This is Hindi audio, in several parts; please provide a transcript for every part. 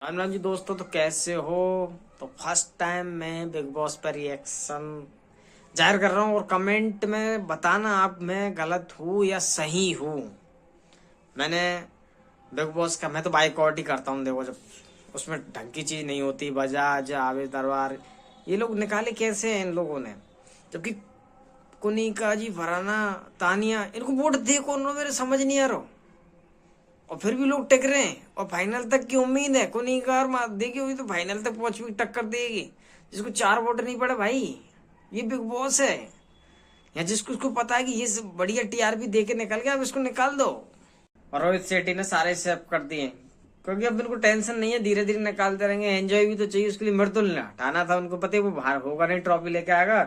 राम राम जी दोस्तों, तो कैसे हो। तो फर्स्ट टाइम मैं बिग बॉस पर रिएक्शन जाहिर कर रहा हूँ और कमेंट में बताना आप मैं गलत हूँ या सही हूँ। मैंने बिग बॉस का मैं तो बाइकआउट ही करता हूँ। देखो, जब उसमें ढंग की चीज नहीं होती, बजाज आवेश दरबार ये लोग निकाले कैसे हैं इन लोगों ने। जबकि कुनिका जी, फराना, तानिया, इनको वोट दे कौन रहा मेरे समझ नहीं आ रहा। और फिर भी लोग टिक रहे हैं और फाइनल तक की उम्मीद है। को नहीं कार मार देगी हुई तो फाइनल तक पहुंच भी टक्कर देगी। जिसको 4 वोट नहीं पड़े भाई, ये बिग बॉस है। या जिसको उसको पता है कि ये बढ़िया टीआरपी दे के निकल गया, अब इसको निकाल दो। और रोहित शेट्टी ने सारे सेव कर दिए क्योंकि अब इनको टेंशन नहीं है, धीरे धीरे निकालते रहेंगे। एंजॉय भी तो चाहिए, उसके लिए मृदुल ने हटाना था। उनको पता है वो बाहर होगा नहीं, ट्रॉफी लेके आएगा,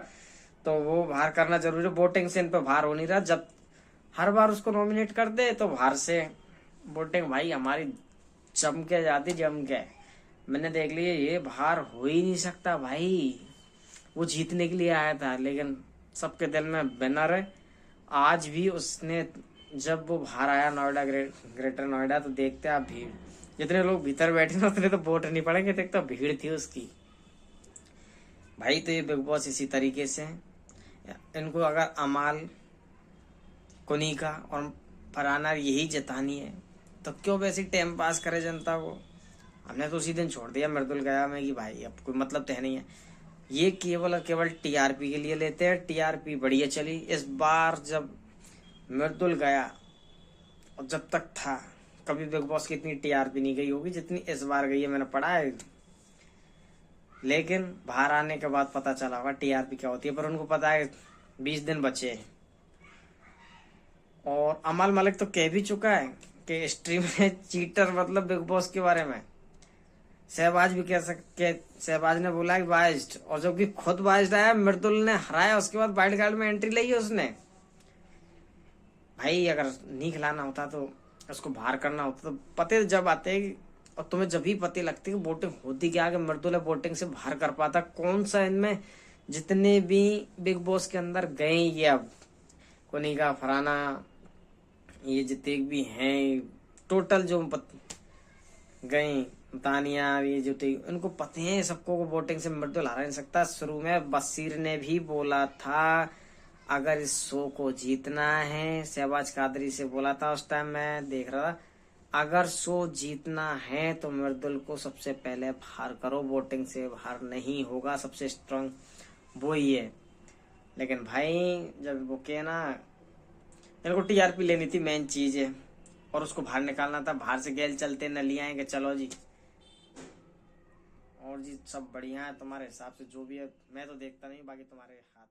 तो वो बाहर करना जरूरी है। वोटिंग से इन पर बाहर हो नहीं रहा। जब हर बार उसको नॉमिनेट कर दे तो बाहर से वोटिंग भाई हमारी जम के जाती, जम के। मैंने देख लिया, ये बाहर हो ही नहीं सकता भाई। वो जीतने के लिए आया था, लेकिन सबके दिल में विनर है। आज भी उसने, जब वो बाहर आया नोएडा, ग्रेटर नोएडा, तो देखते आप भीड़, जितने लोग भीतर बैठे ना उतने तो वोट नहीं पड़ेंगे, देखते तो भीड़ थी उसकी भाई। तो ये बिग बॉस इसी तरीके से है। इनको अगर अमाल, कुनिका और फरहाना यही जतानी है तो क्यों वैसे टाइम पास करे जनता को। हमने तो उसी दिन छोड़ दिया मृदुल गया में कि भाई अब कोई मतलब तो है नहीं है। ये केवल और केवल टीआरपी के लिए लेते हैं। टीआरपी बढ़िया चली इस बार। जब मृदुल गया और जब तक था, कभी बिग बॉस की इतनी टीआरपी नहीं गई होगी जितनी इस बार गई है, मैंने पढ़ा है। लेकिन बाहर आने के बाद पता चला होगा टीआरपी क्या होती है, पर उनको पता है 20 दिन बचे हैं। और अमल मलिक तो कह भी चुका है कि स्ट्रीम में चीटर मतलब बिग बॉस के बारे में। शहबाज भी कह सकते, शहबाज ने बोला कि बाइस्ड, और जबकि खुद बाइस्ड आया, मृदुल ने हराया, उसके बाद वाइल्ड कार्ड में एंट्री ली है उसने। भाई अगर नहीं खिलाना होता तो उसको बाहर करना होता तो पते जब आते। और तुम्हें जब भी पते लगती कि वोटिंग होती क्या, कि मृदुल वोटिंग से बाहर कर पाता। कौन सा इनमें जितने भी बिग बॉस के अंदर गए ये, अब कोनिका, फराना, ये जितने भी हैं टोटल जो गए, तानिया, ये जो थे, उनको पते हैं सबको को वोटिंग से मृदुल हरा नहीं सकता। शुरू में बशीर ने भी बोला था अगर इस शो को जीतना है, शहबाज कादरी से बोला था उस टाइम, मैं देख रहा था, अगर शो जीतना है तो मृदुल को सबसे पहले बाहर करो, वोटिंग से बाहर नहीं होगा, सबसे स्ट्रांग वो ही है। लेकिन भाई जब वो के ना, इनको टीआरपी लेनी थी, मेन चीज है, और उसको बाहर निकालना था। बाहर से गैल चलते न लिया है कि चलो जी। और जी सब बढ़िया है तुम्हारे हिसाब से, जो भी है मैं तो देखता नहीं, बाकी तुम्हारे हाथ।